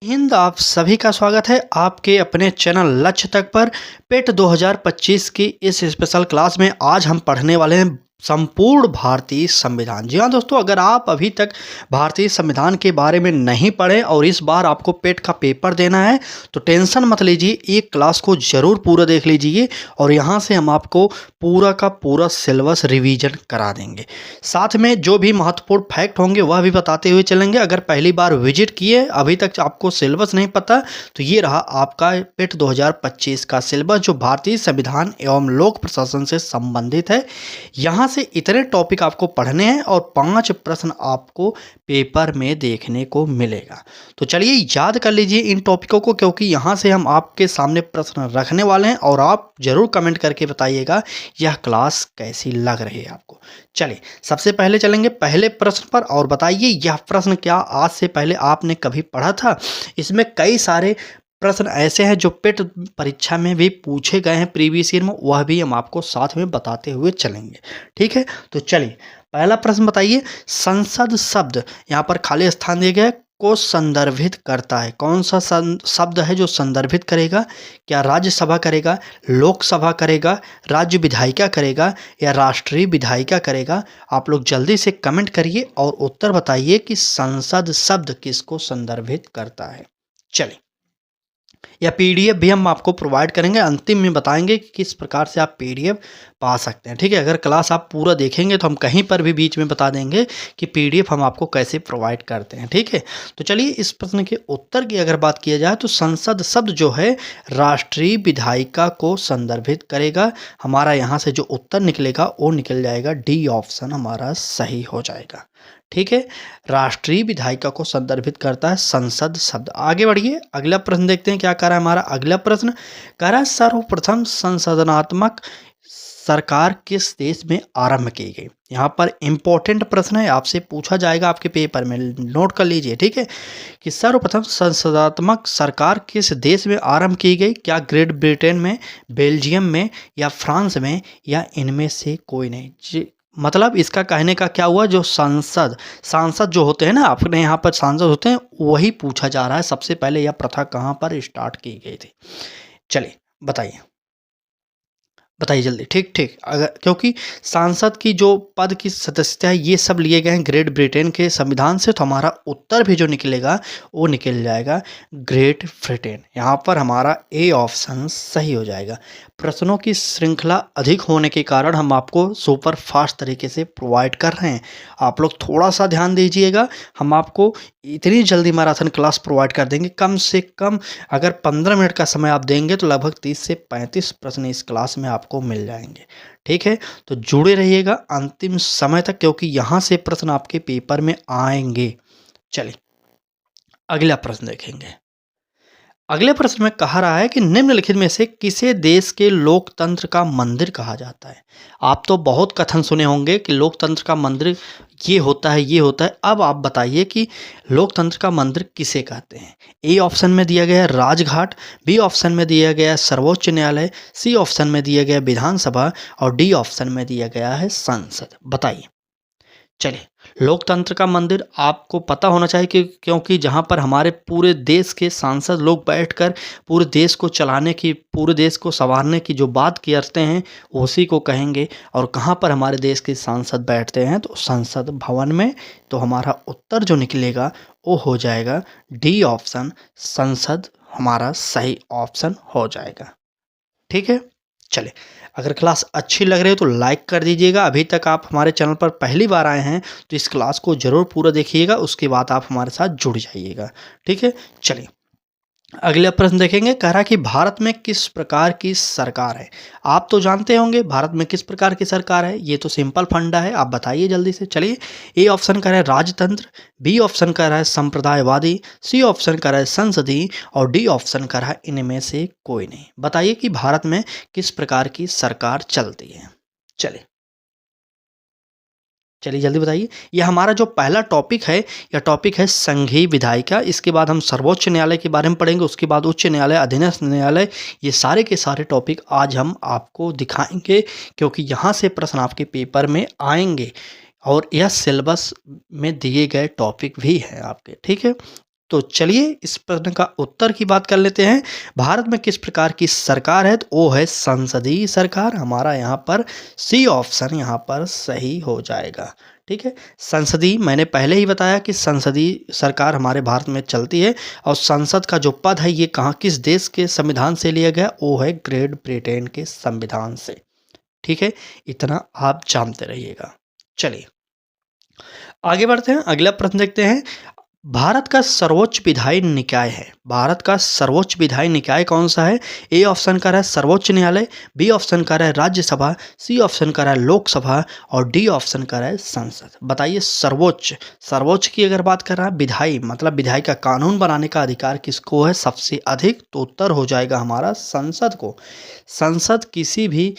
हिंद आप सभी का स्वागत है आपके अपने चैनल लक्ष्य तक पर। पेट 2025 की इस स्पेशल क्लास में आज हम पढ़ने वाले हैं संपूर्ण भारतीय संविधान। जी हाँ दोस्तों, अगर आप अभी तक भारतीय संविधान के बारे में नहीं पढ़े और इस बार आपको पेट का पेपर देना है तो टेंशन मत लीजिए, एक क्लास को ज़रूर पूरा देख लीजिए और यहाँ से हम आपको पूरा का पूरा सिलेबस रिवीजन करा देंगे। साथ में जो भी महत्वपूर्ण फैक्ट होंगे वह भी बताते हुए चलेंगे। अगर पहली बार विजिट किए अभी तक आपको सिलेबस नहीं पता तो ये रहा आपका पेट 2025 का सिलेबस जो भारतीय संविधान एवं लोक प्रशासन से संबंधित है। यहाँ से इतने टॉपिक आपको पढ़ने हैं और 5 प्रश्न आपको पेपर में देखने को मिलेगा। तो चलिए याद कर लीजिए इन टॉपिकों को, क्योंकि यहाँ से हम आपके सामने प्रश्न रखने वाले हैं और आप जरूर कमेंट करके बताइएगा यह क्लास कैसी लग रही है आपको। चलिए सबसे पहले चलेंगे पहले प्रश्न पर और बताइए यह प्रश्न क्या आज से पहले आपने कभी पढ़ा था। इसमें कई सारे प्रश्न ऐसे हैं जो पेट परीक्षा में भी पूछे गए हैं प्रीवियस ईयर में, वह भी हम आपको साथ में बताते हुए चलेंगे। ठीक है, तो चलिए पहला प्रश्न बताइए, संसद शब्द यहाँ पर खाली स्थान दिया गया है को संदर्भित करता है। कौन सा शब्द है जो संदर्भित करेगा? क्या राज्यसभा करेगा, लोकसभा करेगा, राज्य विधायिका करेगा या राष्ट्रीय विधायिका करेगा? आप लोग जल्दी से कमेंट करिए और उत्तर बताइए कि संसद शब्द किसको संदर्भित करता है। चलिए, या पीडीएफ भी हम आपको प्रोवाइड करेंगे, अंतिम में बताएंगे कि किस प्रकार से आप पीडीएफ पा सकते हैं। ठीक है, अगर क्लास आप पूरा देखेंगे तो हम कहीं पर भी बीच में बता देंगे कि पीडीएफ हम आपको कैसे प्रोवाइड करते हैं। ठीक है, तो चलिए इस प्रश्न के उत्तर की अगर बात किया जाए तो संसद शब्द जो है राष्ट्रीय विधायिका को संदर्भित करेगा। हमारा यहाँ से जो उत्तर निकलेगा वो निकल जाएगा डी ऑप्शन हमारा सही हो जाएगा। ठीक है, राष्ट्रीय विधायिका को संदर्भित करता है संसद शब्द। आगे बढ़िए, अगला प्रश्न देखते हैं क्या कह रहा है हमारा अगला प्रश्न। कह रहा है सर्वप्रथम संशोधनात्मक सरकार किस देश में आरंभ की गई। यहाँ पर इंपॉर्टेंट प्रश्न है, आपसे पूछा जाएगा आपके पेपर में, नोट कर लीजिए। ठीक है, कि सर्वप्रथम संशोधनात्मक सरकार किस देश में आरंभ की गई? क्या ग्रेट ब्रिटेन में, बेल्जियम में या फ्रांस में या इनमें से कोई नहीं? मतलब इसका कहने का क्या हुआ, जो सांसद जो होते हैं ना अपने यहाँ पर सांसद होते हैं, वही पूछा जा रहा है सबसे पहले यह प्रथा कहाँ पर स्टार्ट की गई थी। चलिए बताइए बताइए जल्दी। ठीक ठीक, अगर क्योंकि सांसद की जो पद की सदस्यता है ये सब लिए गए हैं ग्रेट ब्रिटेन के संविधान से, तो हमारा उत्तर भी जो निकलेगा वो निकल जाएगा ग्रेट ब्रिटेन। यहाँ पर हमारा ए ऑप्शन सही हो जाएगा। प्रश्नों की श्रृंखला अधिक होने के कारण हम आपको सुपर फास्ट तरीके से प्रोवाइड कर रहे हैं, आप लोग थोड़ा सा ध्यान दीजिएगा। हम आपको इतनी जल्दी मैराथन क्लास प्रोवाइड कर देंगे, कम से कम अगर 15 मिनट का समय आप देंगे तो लगभग 30 से 35 प्रश्न इस क्लास में आपको मिल जाएंगे। ठीक है, तो जुड़े रहिएगा अंतिम समय तक, क्योंकि यहाँ से प्रश्न आपके पेपर में आएंगे। चलिए अगला प्रश्न देखेंगे। अगले प्रश्न में कहा रहा है कि निम्नलिखित में से किसे देश के लोकतंत्र का मंदिर कहा जाता है। आप तो बहुत कथन सुने होंगे कि लोकतंत्र का मंदिर ये होता है ये होता है। अब आप बताइए कि लोकतंत्र का मंदिर किसे कहते हैं। ए ऑप्शन में दिया गया है राजघाट, बी ऑप्शन में दिया गया है सर्वोच्च न्यायालय, सी ऑप्शन में दिया गया विधानसभा और डी ऑप्शन में दिया गया है संसद। बताइए। चलिए, लोकतंत्र का मंदिर आपको पता होना चाहिए कि क्योंकि जहाँ पर हमारे पूरे देश के सांसद लोग बैठकर पूरे देश को चलाने की, पूरे देश को संवारने की जो बात करते हैं उसी को कहेंगे। और कहाँ पर हमारे देश के सांसद बैठते हैं तो संसद भवन में। तो हमारा उत्तर जो निकलेगा वो हो जाएगा डी ऑप्शन, संसद हमारा सही ऑप्शन हो जाएगा। ठीक है, चलिए अगर क्लास अच्छी लग रही हो तो लाइक कर दीजिएगा। अभी तक आप हमारे चैनल पर पहली बार आए हैं तो इस क्लास को ज़रूर पूरा देखिएगा, उसके बाद आप हमारे साथ जुड़ जाइएगा। ठीक है, चलिए अगला प्रश्न देखेंगे। कह रहा है कि भारत में किस प्रकार की सरकार है। आप तो जानते होंगे भारत में किस प्रकार की सरकार है, ये तो सिंपल फंडा है, आप बताइए जल्दी से। चलिए, ए ऑप्शन कह रहा है राजतंत्र, बी ऑप्शन कह रहा है संप्रदायवादी, सी ऑप्शन कह रहा है संसदीय और डी ऑप्शन कह रहा है इनमें से कोई नहीं। बताइए कि भारत में किस प्रकार की सरकार चलती है। चलिए चलिए जल्दी बताइए। यह हमारा जो पहला टॉपिक है, यह टॉपिक है संघीय विधायिका। इसके बाद हम सर्वोच्च न्यायालय के बारे में पढ़ेंगे, उसके बाद उच्च न्यायालय, अधीनस्थ न्यायालय। ये सारे के सारे टॉपिक आज हम आपको दिखाएंगे, क्योंकि यहाँ से प्रश्न आपके पेपर में आएंगे और यह सिलेबस में दिए गए टॉपिक भी हैं आपके। ठीक है, तो चलिए इस प्रश्न का उत्तर की बात कर लेते हैं। भारत में किस प्रकार की सरकार है? तो वो है संसदीय सरकार। हमारा यहाँ पर सी ऑप्शन यहाँ पर सही हो जाएगा। ठीक है, संसदीय, मैंने पहले ही बताया कि संसदीय सरकार हमारे भारत में चलती है। और संसद का जो पद है ये कहाँ, किस देश के संविधान से लिया गया? वो है ग्रेट ब्रिटेन के संविधान से। ठीक है, इतना आप जानते रहिएगा। चलिए आगे बढ़ते हैं, अगला प्रश्न देखते हैं। भारत का सर्वोच्च विधायी निकाय है, भारत का सर्वोच्च विधायी निकाय कौन सा है? ए ऑप्शन का है सर्वोच्च न्यायालय, बी ऑप्शन का है राज्यसभा, सी ऑप्शन का है लोकसभा और डी ऑप्शन का है संसद। बताइए सर्वोच्च, सर्वोच्च की अगर बात कर रहा है, विधायी मतलब विधायी का कानून बनाने का अधिकार किसको है सबसे अधिक? तो उत्तर हो जाएगा हमारा संसद को। संसद किसी भी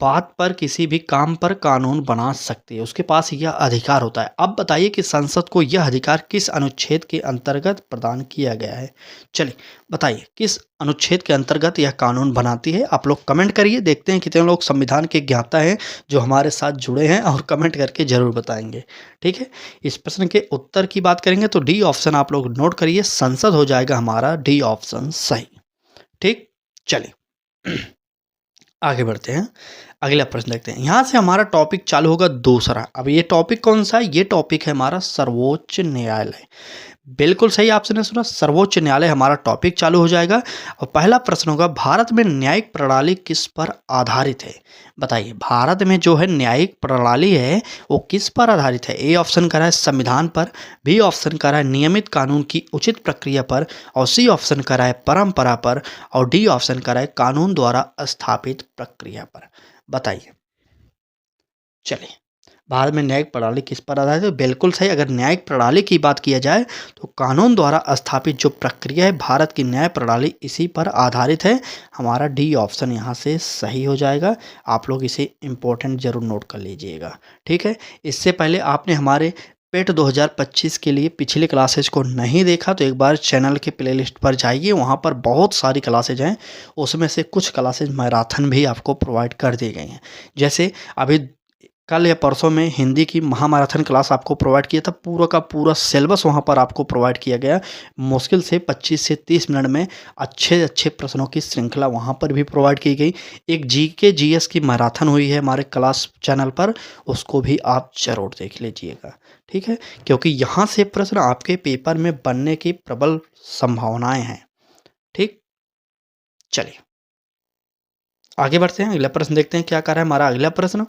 बात पर, किसी भी काम पर कानून बना सकती है, उसके पास यह अधिकार होता है। अब बताइए कि संसद को यह अधिकार किस अनुच्छेद के अंतर्गत प्रदान किया गया है? चलिए बताइए किस अनुच्छेद के अंतर्गत यह कानून बनाती है? आप लोग कमेंट करिए, देखते हैं कितने लोग संविधान के ज्ञाता हैं जो हमारे साथ जुड़े हैं और कमेंट करके जरूर बताएंगे। ठीक है, इस प्रश्न के उत्तर की बात करेंगे तो डी ऑप्शन आप लोग नोट करिए, संसद हो जाएगा हमारा डी ऑप्शन सही। ठीक, चलिए आगे बढ़ते हैं, अगला प्रश्न देखते हैं। यहाँ से हमारा टॉपिक चालू होगा दूसरा। अब ये टॉपिक कौन सा है? ये टॉपिक है हमारा सर्वोच्च न्यायालय। बिल्कुल सही आपने सुना, सर्वोच्च न्यायालय हमारा टॉपिक चालू हो जाएगा। और पहला प्रश्न होगा, भारत में न्यायिक प्रणाली किस पर आधारित है? बताइए भारत में जो है न्यायिक प्रणाली है वो किस पर आधारित है? ए ऑप्शन का है संविधान पर, बी ऑप्शन का है नियमित कानून की उचित प्रक्रिया पर और सी ऑप्शन का है परंपरा पर और डी ऑप्शन का है कानून द्वारा स्थापित प्रक्रिया पर। बताइए। चलिए, भारत में न्यायिक प्रणाली किस पर आधारित है? बिल्कुल सही, अगर न्यायिक प्रणाली की बात किया जाए तो कानून द्वारा स्थापित जो प्रक्रिया है भारत की न्याय प्रणाली इसी पर आधारित है। हमारा डी ऑप्शन यहाँ से सही हो जाएगा। आप लोग इसे इम्पोर्टेंट जरूर नोट कर लीजिएगा। ठीक है, इससे पहले आपने हमारे पेट 2025 के लिए पिछले क्लासेज को नहीं देखा तो एक बार चैनल के प्लेलिस्ट पर जाइए, वहाँ पर बहुत सारी क्लासेज हैं, उसमें से कुछ क्लासेज मैराथन भी आपको प्रोवाइड कर दी गई हैं। जैसे अभी कल या परसों में हिंदी की महामैराथन क्लास आपको प्रोवाइड किया था, पूरा का पूरा सिलेबस वहाँ पर आपको प्रोवाइड किया गया। मुश्किल से 25 से 30 मिनट में अच्छे अच्छे प्रश्नों की श्रृंखला वहाँ पर भी प्रोवाइड की गई। एक जीके जीएस की मैराथन हुई है हमारे क्लास चैनल पर, उसको भी आप जरूर देख लीजिएगा। ठीक है, क्योंकि यहाँ से प्रश्न आपके पेपर में बनने की प्रबल संभावनाएं हैं। ठीक, चलिए आगे बढ़ते हैं, अगला प्रश्न देखते हैं क्या कर रहा है हमारा अगला प्रश्न।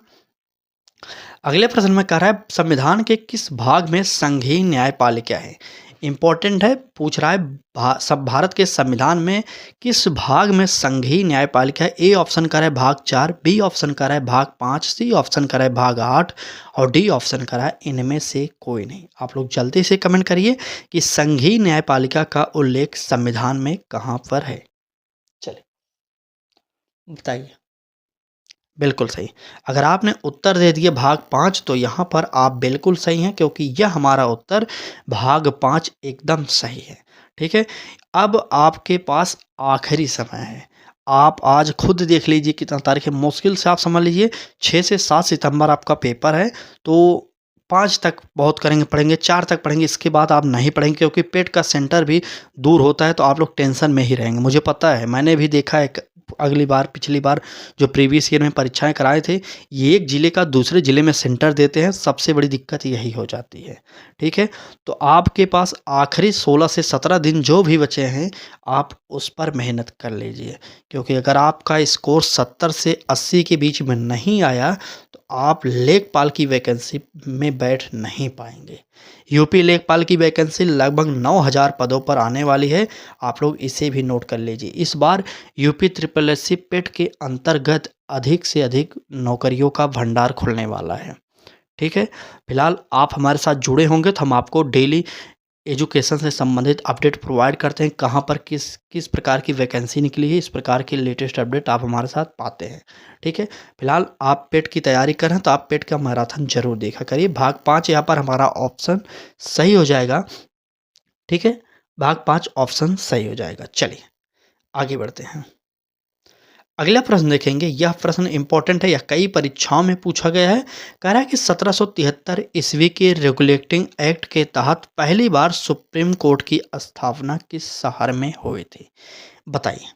अगले प्रश्न में कह रहा है संविधान के किस भाग में संघीय न्यायपालिका है? इंपॉर्टेंट है, पूछ रहा है सब भारत के संविधान में किस भाग में संघीय न्यायपालिका है? ए ऑप्शन कर है भाग 4, बी ऑप्शन कर है भाग 5, सी ऑप्शन कर है भाग 8 और डी ऑप्शन कर है इनमें से कोई नहीं। आप लोग जल्दी से कमेंट करिए कि संघीय न्यायपालिका का उल्लेख संविधान में कहाँ पर है। चलिए बताइए। बिल्कुल सही, अगर आपने उत्तर दे दिए भाग 5 तो यहाँ पर आप बिल्कुल सही हैं, क्योंकि यह हमारा उत्तर भाग 5 एकदम सही है। ठीक है, अब आपके पास आखिरी समय है, आप आज खुद देख लीजिए कितना तारीख है, मुश्किल से आप समझ लीजिए 6 से 7 सितंबर आपका पेपर है। तो 5 तक बहुत करेंगे, पढ़ेंगे 4 तक पढ़ेंगे, इसके बाद आप नहीं पढ़ेंगे क्योंकि पेट का सेंटर भी दूर होता है, तो आप लोग टेंशन में ही रहेंगे। मुझे पता है, मैंने भी देखा है अगली बार पिछली बार जो प्रीवियस ईयर में परीक्षाएं कराए थे, ये एक ज़िले का दूसरे ज़िले में सेंटर देते हैं, सबसे बड़ी दिक्कत यही हो जाती है। ठीक है, तो आपके पास आखिरी 16 से 17 दिन जो भी बचे हैं आप उस पर मेहनत कर लीजिए, क्योंकि अगर आपका स्कोर 70 से 80 के बीच में नहीं आया तो आप लेखपाल की वैकेंसी में बैठ नहीं पाएंगे। यूपी लेखपाल की वैकेंसी लगभग 9000 पदों पर आने वाली है, आप लोग इसे भी नोट कर लीजिए। इस बार यूपी ट्रिपल एस सी पेट के अंतर्गत अधिक से अधिक नौकरियों का भंडार खुलने वाला है। ठीक है, फिलहाल आप हमारे साथ जुड़े होंगे तो हम आपको डेली एजुकेशन से संबंधित अपडेट प्रोवाइड करते हैं, कहाँ पर किस किस प्रकार की वैकेंसी निकली है, इस प्रकार की लेटेस्ट अपडेट आप हमारे साथ पाते हैं। ठीक है, फिलहाल आप पेट की तैयारी करें तो आप पेट का मैराथन जरूर देखा करिए। भाग 5 यहाँ पर हमारा ऑप्शन सही हो जाएगा। ठीक है, भाग 5 ऑप्शन सही हो जाएगा। चलिए आगे बढ़ते हैं, अगला प्रश्न देखेंगे, यह प्रश्न इंपॉर्टेंट है, यह कई परीक्षाओं में पूछा गया है। कह रहा है कि 1773 ईस्वी के रेगुलेटिंग एक्ट के तहत पहली बार सुप्रीम कोर्ट की स्थापना किस शहर में हुई थी? बताइए।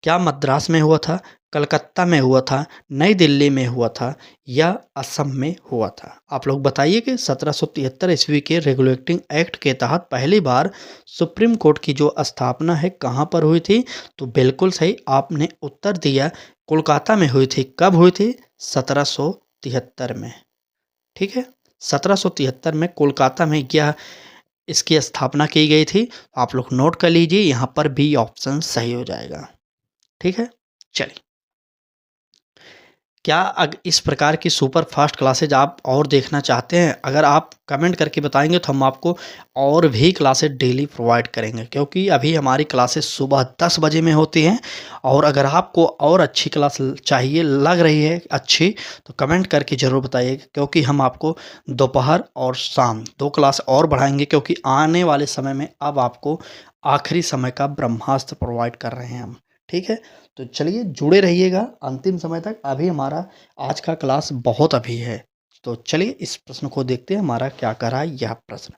क्या मद्रास में हुआ था, कलकत्ता में हुआ था, नई दिल्ली में हुआ था या असम में हुआ था? आप लोग बताइए कि 1773 ईस्वी के रेगुलेटिंग एक्ट के तहत पहली बार सुप्रीम कोर्ट की जो स्थापना है कहाँ पर हुई थी? तो बिल्कुल सही आपने उत्तर दिया, कोलकाता में हुई थी। कब हुई थी? 1773 में। ठीक है, 1773 में कोलकाता में यह इसकी स्थापना की गई थी। आप लोग नोट कर लीजिए, यहाँ पर बी ऑप्शन सही हो जाएगा। ठीक है, चलिए। क्या इस प्रकार की सुपर फास्ट क्लासेज आप और देखना चाहते हैं? अगर आप कमेंट करके बताएंगे तो हम आपको और भी क्लासेज डेली प्रोवाइड करेंगे, क्योंकि अभी हमारी क्लासेस सुबह 10 बजे में होती हैं। और अगर आपको और अच्छी क्लास चाहिए, लग रही है अच्छी, तो कमेंट करके ज़रूर बताइए, क्योंकि हम आपको दोपहर और शाम 2 क्लास और बढ़ाएंगे, क्योंकि आने वाले समय में अब आपको आखिरी समय का ब्रह्मास्त्र प्रोवाइड कर रहे हैं हम। ठीक है, तो चलिए जुड़े रहिएगा अंतिम समय तक। अभी हमारा आज का क्लास बहुत अभी है। तो चलिए इस प्रश्न को देखते हैं, हमारा क्या कह रहा है यह प्रश्न।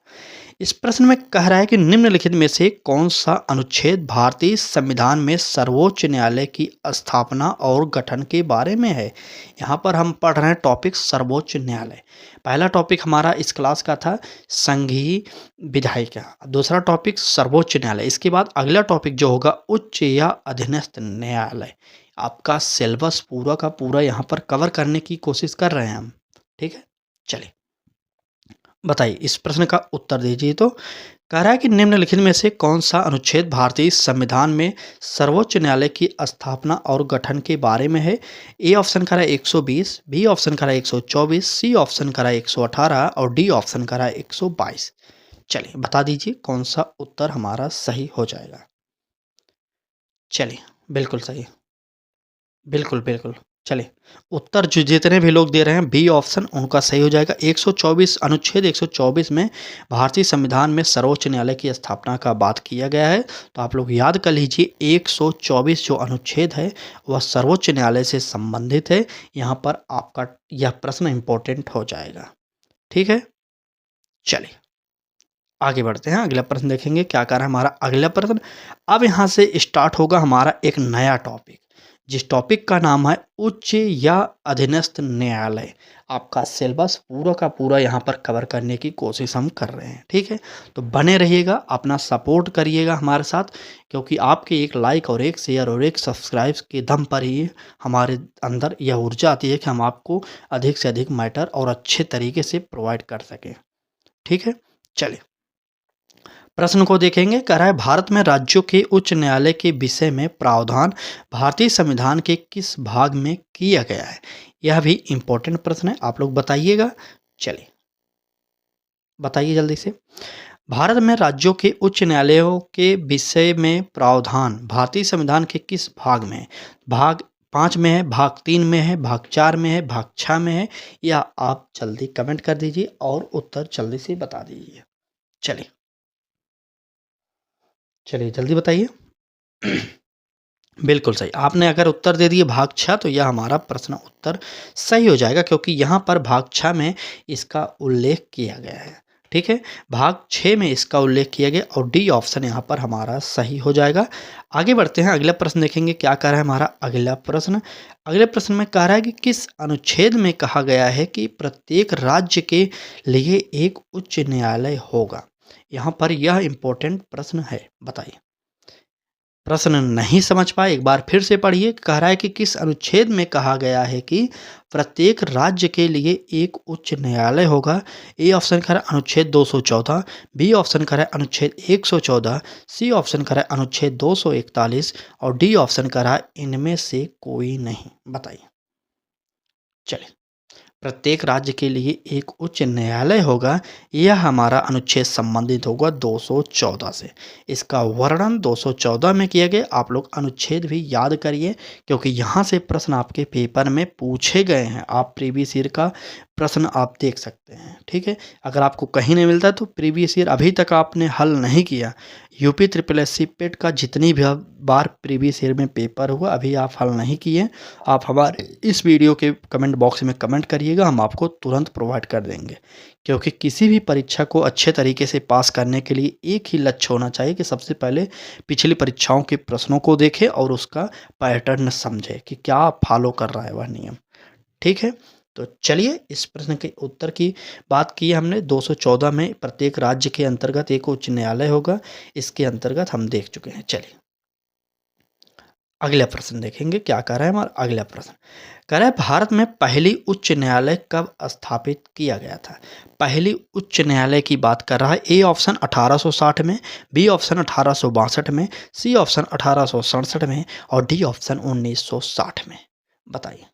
इस प्रश्न में कह रहा है कि निम्नलिखित में से कौन सा अनुच्छेद भारतीय संविधान में सर्वोच्च न्यायालय की स्थापना और गठन के बारे में है? यहाँ पर हम पढ़ रहे हैं टॉपिक सर्वोच्च न्यायालय। पहला टॉपिक हमारा इस क्लास का था संघीय विधायिका, दूसरा टॉपिक सर्वोच्च न्यायालय, इसके बाद अगला टॉपिक जो होगा उच्च या अधीनस्थ न्यायालय। आपका सिलेबस पूरा का पूरा यहाँ पर कवर करने की कोशिश कर रहे हैं हम। ठीक है, चलिए बताइए, इस प्रश्न का उत्तर दीजिए। तो कह रहा है कि निम्नलिखित में से कौन सा अनुच्छेद भारतीय संविधान में सर्वोच्च न्यायालय की स्थापना और गठन के बारे में है? ए ऑप्शन करा 120, बी ऑप्शन करा 124, सी ऑप्शन करा 118 और डी ऑप्शन करा 122। चलिए बता दीजिए कौन सा उत्तर हमारा सही हो जाएगा। चलिए बिल्कुल सही, बिल्कुल बिल्कुल। चलिए उत्तर जो जितने भी लोग दे रहे हैं बी ऑप्शन उनका सही हो जाएगा। 124 अनुच्छेद 124 में भारतीय संविधान में सर्वोच्च न्यायालय की स्थापना का बात किया गया है। तो आप लोग याद कर लीजिए 124 जो अनुच्छेद है वह सर्वोच्च न्यायालय से संबंधित है। यहाँ पर आपका यह प्रश्न इम्पोर्टेंट हो जाएगा। ठीक है, चलिए आगे बढ़ते हैं, अगला प्रश्न देखेंगे क्या कर रहा है हमारा अगला प्रश्न। अब यहाँ से स्टार्ट होगा हमारा एक नया टॉपिक, जिस टॉपिक का नाम है उच्च या अधीनस्थ न्यायालय। आपका सिलेबस पूरा का पूरा यहाँ पर कवर करने की कोशिश हम कर रहे हैं। ठीक है, तो बने रहिएगा, अपना सपोर्ट करिएगा हमारे साथ, क्योंकि आपके एक लाइक और एक शेयर और एक सब्सक्राइब के दम पर ही हमारे अंदर यह ऊर्जा आती है कि हम आपको अधिक से अधिक मैटर और अच्छे तरीके से प्रोवाइड कर सकें। ठीक है, चलिए प्रश्न को देखेंगे। कह रहा है भारत में राज्यों के उच्च न्यायालय के विषय में प्रावधान भारतीय संविधान के किस भाग में किया गया है? यह भी इम्पोर्टेंट प्रश्न है, आप लोग बताइएगा। चलिए बताइए जल्दी से। भारत में राज्यों के उच्च न्यायालयों के विषय में प्रावधान भारतीय संविधान के किस भाग में है? भाग 5 में है, भाग 3 में है, भाग 4 में है, भाग 6 में है, या आप जल्दी कमेंट कर दीजिए और उत्तर जल्दी से बता दीजिए। चलिए चलिए जल्दी बताइए। बिल्कुल सही, आपने अगर उत्तर दे दिए भाग 6 तो यह हमारा प्रश्न उत्तर सही हो जाएगा, क्योंकि यहाँ पर भाग 6 में इसका उल्लेख किया गया है। ठीक है, भाग 6 में इसका उल्लेख किया गया और डी ऑप्शन यहाँ पर हमारा सही हो जाएगा। आगे बढ़ते हैं, अगला प्रश्न देखेंगे क्या कह रहा है हमारा अगला प्रश्न। अगले प्रश्न में कह रहा है कि किस अनुच्छेद में कहा गया है कि प्रत्येक राज्य के लिए एक उच्च न्यायालय होगा? यहाँ पर यह इम्पोर्टेंट प्रश्न है, बताइए। प्रश्न नहीं समझ पाए एक बार फिर से पढ़िए। कह रहा है कि किस अनुच्छेद में कहा गया है कि प्रत्येक राज्य के लिए एक उच्च न्यायालय होगा? ए ऑप्शन करें अनुच्छेद 214, बी ऑप्शन करें अनुच्छेद 114, सी ऑप्शन करें अनुच्छेद 241 और डी ऑप्शन करा इनमें से कोई नहीं। बताइए। चलिए प्रत्येक राज्य के लिए एक उच्च न्यायालय होगा, यह हमारा अनुच्छेद संबंधित होगा 214 से। इसका वर्णन 214 में किया गया। आप लोग अनुच्छेद भी याद करिए, क्योंकि यहाँ से प्रश्न आपके पेपर में पूछे गए हैं। आप प्रीवियस ईयर का प्रश्न आप देख सकते हैं, ठीक है। अगर आपको कहीं नहीं मिलता है तो प्रीवियस ईयर अभी तक आपने हल नहीं किया, यूपी ट्रिपल एस सी पेट का जितनी भी बार प्रीवियस ईयर में पेपर हुआ अभी आप हल नहीं किए, आप हमारे इस वीडियो के कमेंट बॉक्स में कमेंट करिएगा, हम आपको तुरंत प्रोवाइड कर देंगे। क्योंकि किसी भी परीक्षा को अच्छे तरीके से पास करने के लिए एक ही लक्ष्य होना चाहिए कि सबसे पहले पिछली परीक्षाओं के प्रश्नों को देखें और उसका पैटर्न समझें कि क्या फॉलो कर रहा है वह नियम, ठीक है। तो चलिए इस प्रश्न के उत्तर की बात की हमने। 214 में प्रत्येक राज्य के अंतर्गत एक उच्च न्यायालय होगा, इसके अंतर्गत हम देख चुके हैं। चलिए अगला प्रश्न देखेंगे क्या कह रहा है हमारा अगला प्रश्न। कह रहा है भारत में पहली उच्च न्यायालय कब स्थापित किया गया था। पहली उच्च न्यायालय की बात कर रहा है। ए ऑप्शन 1860 में, बी ऑप्शन 1862 में, सी ऑप्शन 1867 में और डी ऑप्शन 1960 में। बताइए।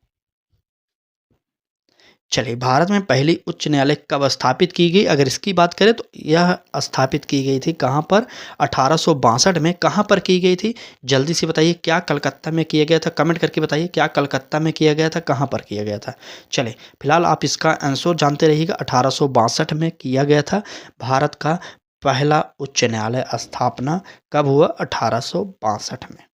चलिए भारत में पहली उच्च न्यायालय कब स्थापित की गई, अगर इसकी बात करें तो यह स्थापित की गई थी कहाँ पर, 1862 में। कहाँ पर की गई थी, जल्दी से बताइए। क्या कलकत्ता में किया गया था, कमेंट करके बताइए क्या कलकत्ता में किया गया था, कहाँ पर किया गया था। चलिए फिलहाल आप इसका आंसर जानते रहिएगा, 1862 में किया गया था भारत का पहला उच्च न्यायालय स्थापना कब हुआ, 1862 में,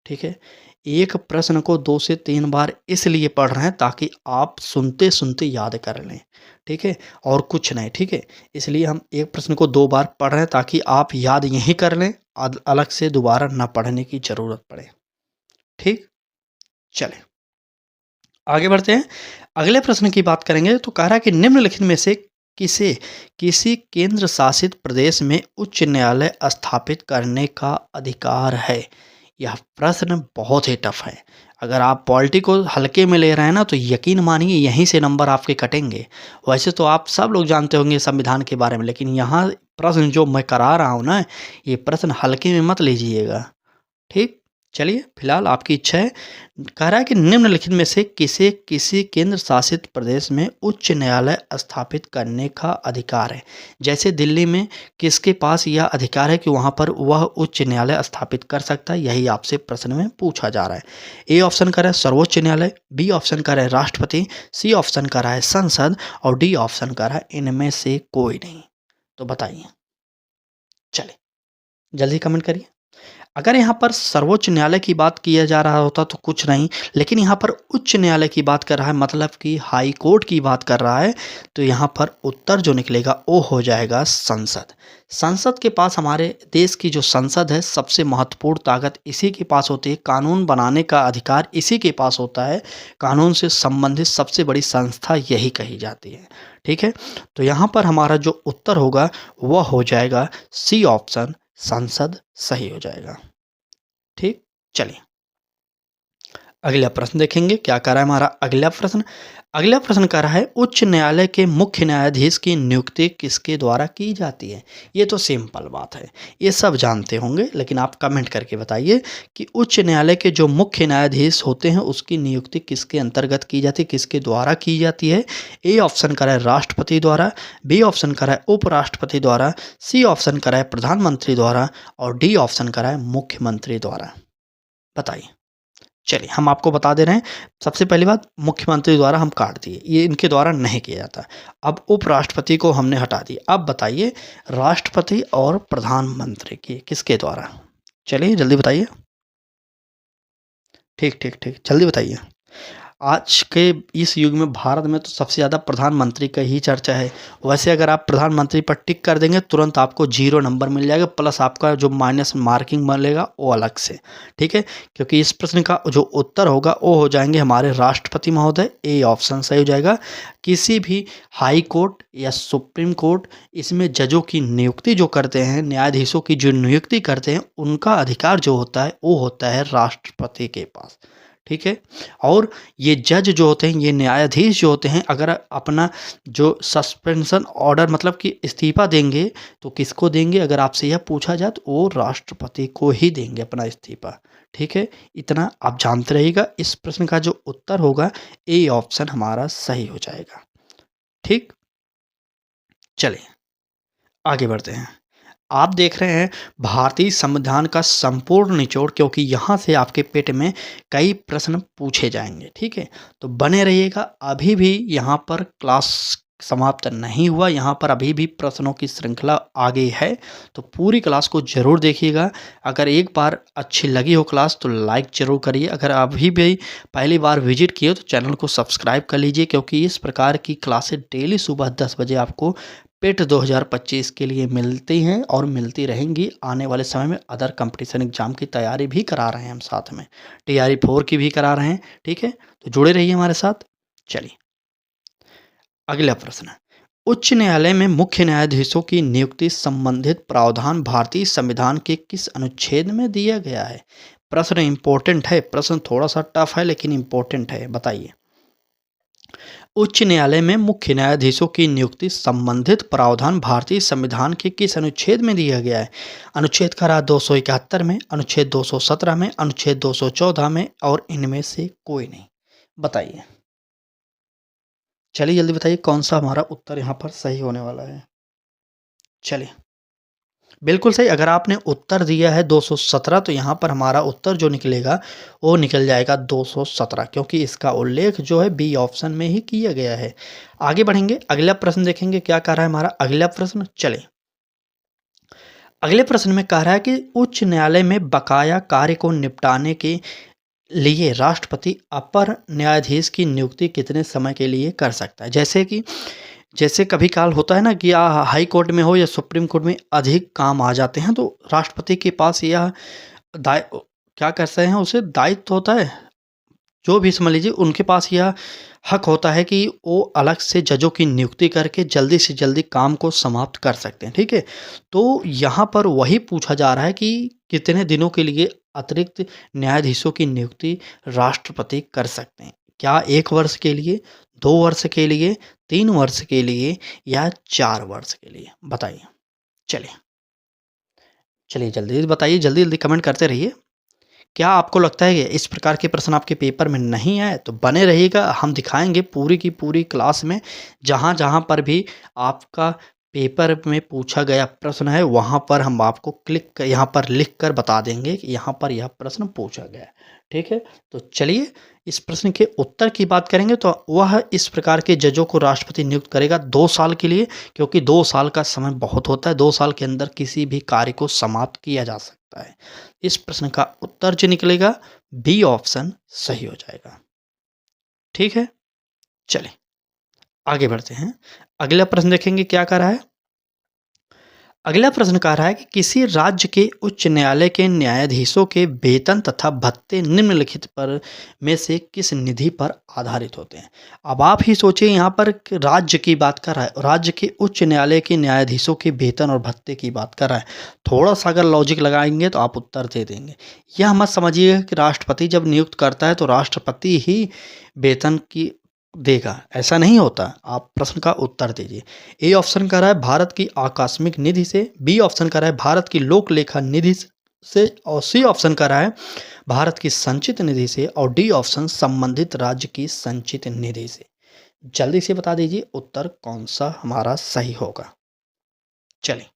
ठीक है। एक प्रश्न को 2 से 3 बार इसलिए पढ़ रहे हैं ताकि आप सुनते सुनते याद कर लें, ठीक है, और कुछ नहीं, ठीक है। इसलिए हम एक प्रश्न को 2 बार पढ़ रहे हैं ताकि आप याद यहीं कर लें, अलग से दोबारा ना पढ़ने की ज़रूरत पड़े, ठीक। चलें आगे बढ़ते हैं। अगले प्रश्न की बात करेंगे तो कह रहा है कि निम्नलिखित में से किसे किसी केंद्र शासित प्रदेश में उच्च न्यायालय स्थापित करने का अधिकार है। यह प्रश्न बहुत ही टफ है। अगर आप पॉलिटी को हल्के में ले रहे हैं ना तो यकीन मानिए यहीं से नंबर आपके कटेंगे। वैसे तो आप सब लोग जानते होंगे संविधान के बारे में, लेकिन यहाँ प्रश्न जो मैं करा रहा हूँ ना, ये प्रश्न हल्के में मत लीजिएगा, ठीक। चलिए फिलहाल आपकी इच्छा है। कह रहा है कि निम्नलिखित में से किसे किसी केंद्र शासित प्रदेश में उच्च न्यायालय स्थापित करने का अधिकार है। जैसे दिल्ली में किसके पास यह अधिकार है कि वहां पर वह उच्च न्यायालय स्थापित कर सकता है, यही आपसे प्रश्न में पूछा जा रहा है। ए ऑप्शन का है सर्वोच्च न्यायालय, बी ऑप्शन का है राष्ट्रपति, सी ऑप्शन का है संसद और डी ऑप्शन का है इनमें से कोई नहीं। तो बताइए, चलिए जल्दी कमेंट करिए। अगर यहाँ पर सर्वोच्च न्यायालय की बात किया जा रहा होता तो कुछ नहीं, लेकिन यहाँ पर उच्च न्यायालय की बात कर रहा है, मतलब कि हाई कोर्ट की बात कर रहा है, तो यहाँ पर उत्तर जो निकलेगा वो हो जाएगा संसद। संसद के पास, हमारे देश की जो संसद है, सबसे महत्वपूर्ण ताकत इसी के पास होती है। कानून बनाने का अधिकार इसी के पास होता है। कानून से संबंधित सबसे बड़ी संस्था यही कही जाती है, ठीक है। तो यहाँ पर हमारा जो उत्तर होगा वह हो जाएगा सी ऑप्शन, संसद सही हो जाएगा, ठीक। चलिए अगला प्रश्न देखेंगे क्या कर रहा है हमारा अगला प्रश्न। अगला प्रश्न कर रहा है उच्च न्यायालय के मुख्य न्यायाधीश की नियुक्ति किसके द्वारा की जाती है। ये तो सिंपल बात है, ये सब जानते होंगे, लेकिन आप कमेंट करके बताइए कि उच्च न्यायालय के जो मुख्य न्यायाधीश होते हैं उसकी नियुक्ति किसके अंतर्गत की जाती है, किसके द्वारा की जाती है। ए ऑप्शन कर है राष्ट्रपति द्वारा, बी ऑप्शन कर है उपराष्ट्रपति द्वारा, सी ऑप्शन कर है प्रधानमंत्री द्वारा और डी ऑप्शन कर है मुख्यमंत्री द्वारा। बताइए। चलिए हम आपको बता दे रहे हैं, सबसे पहली बात मुख्यमंत्री द्वारा हम काट दिए, ये इनके द्वारा नहीं किया जाता। अब उपराष्ट्रपति को हमने हटा दिया। अब बताइए राष्ट्रपति और प्रधानमंत्री की किसके द्वारा। चलिए जल्दी बताइए, ठीक ठीक ठीक जल्दी बताइए। आज के इस युग में भारत में तो सबसे ज़्यादा प्रधानमंत्री का ही चर्चा है। वैसे अगर आप प्रधानमंत्री पर टिक कर देंगे तुरंत आपको 0 नंबर मिल जाएगा, प्लस आपका जो माइनस मार्किंग मिलेगा वो अलग से, ठीक है। क्योंकि इस प्रश्न का जो उत्तर होगा वो हो जाएंगे हमारे राष्ट्रपति महोदय। ए ऑप्शन सही हो जाएगा। किसी भी हाई कोर्ट या सुप्रीम कोर्ट, इसमें जजों की नियुक्ति जो करते हैं, न्यायाधीशों की जो नियुक्ति करते हैं, उनका अधिकार जो होता है वो होता है राष्ट्रपति के पास, ठीक है। और ये जज जो होते हैं, ये न्यायाधीश जो होते हैं, अगर अपना जो सस्पेंशन ऑर्डर मतलब कि इस्तीफा देंगे तो किसको देंगे, अगर आपसे यह पूछा जाए तो वो राष्ट्रपति को ही देंगे अपना इस्तीफा, ठीक है। इतना आप जानते रहिएगा। इस प्रश्न का जो उत्तर होगा ए ऑप्शन हमारा सही हो जाएगा, ठीक। चलिए आगे बढ़ते हैं। आप देख रहे हैं भारतीय संविधान का संपूर्ण निचोड़, क्योंकि यहाँ से आपके पेट में कई प्रश्न पूछे जाएंगे। ठीक है, तो बने रहिएगा। अभी भी यहाँ पर क्लास समाप्त नहीं हुआ, यहाँ पर अभी भी प्रश्नों की श्रृंखला आगे है, तो पूरी क्लास को ज़रूर देखिएगा। अगर एक बार अच्छी लगी हो क्लास तो लाइक ज़रूर करिए। अगर अभी भी पहली बार विजिट किए तो चैनल को सब्सक्राइब कर लीजिए, क्योंकि इस प्रकार की क्लासें डेली सुबह 10 बजे आपको पेट 2025 के लिए मिलती हैं और मिलती रहेंगी। आने वाले समय में अदर कंपटीशन एग्जाम की तैयारी भी करा रहे हैं हम साथ में, TRE 4 की भी करा रहे हैं। ठीक है, तो जुड़े रहिए हमारे साथ। चलिए अगला प्रश्न है, उच्च न्यायालय में मुख्य न्यायाधीशों की नियुक्ति संबंधित प्रावधान भारतीय संविधान के किस अनुच्छेद में दिया गया है? प्रश्न इंपॉर्टेंट है, प्रश्न थोड़ा सा टफ है लेकिन इंपॉर्टेंट है। बताइए, उच्च न्यायालय में मुख्य न्यायाधीशों की नियुक्ति संबंधित प्रावधान भारतीय संविधान के किस अनुच्छेद में दिया गया है? अनुच्छेद करा 271 में, अनुच्छेद 217 में, अनुच्छेद 214 में, और इनमें से कोई नहीं। बताइए, चलिए जल्दी बताइए कौन सा हमारा उत्तर यहाँ पर सही होने वाला है। चलिए, बिल्कुल सही। अगर आपने उत्तर दिया है 217 तो यहाँ पर हमारा उत्तर जो निकलेगा वो निकल जाएगा 217, क्योंकि इसका उल्लेख जो है बी ऑप्शन में ही किया गया है। आगे बढ़ेंगे, अगला प्रश्न देखेंगे क्या कह रहा है हमारा अगला प्रश्न। चलिए, अगले प्रश्न में कह रहा है कि उच्च न्यायालय में बकाया कार्य को निपटाने के लिए राष्ट्रपति अपर न्यायाधीश की नियुक्ति कितने समय के लिए कर सकता है? जैसे कभी काल होता है ना कि हाई कोर्ट में हो या सुप्रीम कोर्ट में अधिक काम आ जाते हैं, तो राष्ट्रपति के पास यह क्या कहते हैं उसे, दायित्व होता है, जो भी समझ लीजिए, उनके पास यह हक होता है कि वो अलग से जजों की नियुक्ति करके जल्दी से जल्दी काम को समाप्त कर सकते हैं। ठीक है, तो यहाँ पर वही पूछा जा रहा है कि कितने दिनों के लिए अतिरिक्त न्यायाधीशों की नियुक्ति राष्ट्रपति कर सकते हैं? क्या 1 वर्ष के लिए, 2 वर्ष के लिए, 3 वर्ष के लिए या 4 वर्ष के लिए? बताइए। चलिए चलिए जल्दी बताइए, जल्दी जल्दी कमेंट करते रहिए। क्या आपको लगता है कि इस प्रकार के प्रश्न आपके पेपर में नहीं आए? तो बने रहिएगा, हम दिखाएंगे पूरी की पूरी क्लास में, जहाँ जहाँ पर भी आपका पेपर में पूछा गया प्रश्न है वहाँ पर हम आपको यहाँ पर लिख कर बता देंगे कि यहाँ पर यह प्रश्न पूछा गया है। ठीक है, तो चलिए इस प्रश्न के उत्तर की बात करेंगे। तो वह इस प्रकार के जजों को राष्ट्रपति नियुक्त करेगा 2 साल के लिए, क्योंकि 2 साल का समय बहुत होता है। 2 साल के अंदर किसी भी कार्य को समाप्त किया जा सकता है। इस प्रश्न का उत्तर जो निकलेगा बी ऑप्शन सही हो जाएगा। ठीक है, चलिए आगे बढ़ते हैं। अगला प्रश्न देखेंगे क्या कर रहा है। अगला प्रश्न कह रहा है कि किसी राज्य के उच्च न्यायालय के न्यायाधीशों के वेतन तथा भत्ते निम्नलिखित पर में से किस निधि पर आधारित होते हैं? अब आप ही सोचिए, यहाँ पर राज्य की बात कर रहा है, राज्य के उच्च न्यायालय के न्यायाधीशों के वेतन और भत्ते की बात कर रहा है। थोड़ा सा अगर लॉजिक लगाएंगे तो आप उत्तर दे देंगे। यह मत समझिएगा कि राष्ट्रपति जब नियुक्त करता है तो राष्ट्रपति ही वेतन की देगा, ऐसा नहीं होता। आप प्रश्न का उत्तर दीजिए। ए ऑप्शन कर रहा है भारत की आकस्मिक निधि से, बी ऑप्शन कर रहा है भारत की लोक लेखा निधि से, और सी ऑप्शन कर रहा है भारत की संचित निधि से, और डी ऑप्शन संबंधित राज्य की संचित निधि से। जल्दी से बता दीजिए उत्तर कौन सा हमारा सही होगा। चलिए,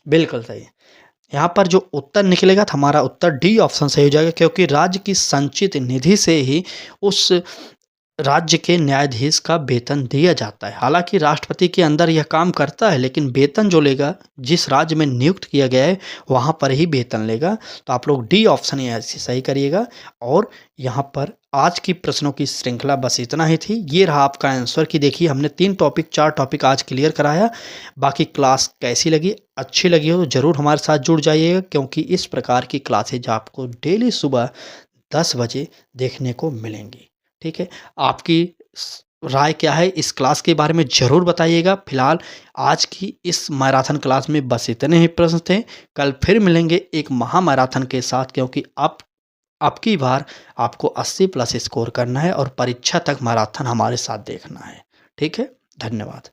बिल्कुल सही है। यहाँ पर जो उत्तर निकलेगा तो हमारा उत्तर डी ऑप्शन सही हो जाएगा, क्योंकि राज्य की संचित निधि से ही उस राज्य के न्यायाधीश का वेतन दिया जाता है। हालांकि राष्ट्रपति के अंदर यह काम करता है, लेकिन वेतन जो लेगा जिस राज्य में नियुक्त किया गया है वहाँ पर ही वेतन लेगा। तो आप लोग डी ऑप्शन यहाँ से सही करिएगा। और यहाँ पर आज की प्रश्नों की श्रृंखला बस इतना ही थी। ये रहा आपका आंसर कि देखिए हमने 4 टॉपिक आज क्लियर कराया। बाकी क्लास कैसी लगी, अच्छी लगी हो तो ज़रूर हमारे साथ जुड़ जाइएगा, क्योंकि इस प्रकार की क्लासेज आपको डेली सुबह 10 बजे देखने को मिलेंगी। ठीक है, आपकी राय क्या है इस क्लास के बारे में ज़रूर बताइएगा। फिलहाल आज की इस मैराथन क्लास में बस इतने ही प्रश्न थे। कल फिर मिलेंगे एक महामैराथन के साथ, क्योंकि अब की बार आपको 80+ स्कोर करना है और परीक्षा तक मैराथन हमारे साथ देखना है। ठीक है, धन्यवाद।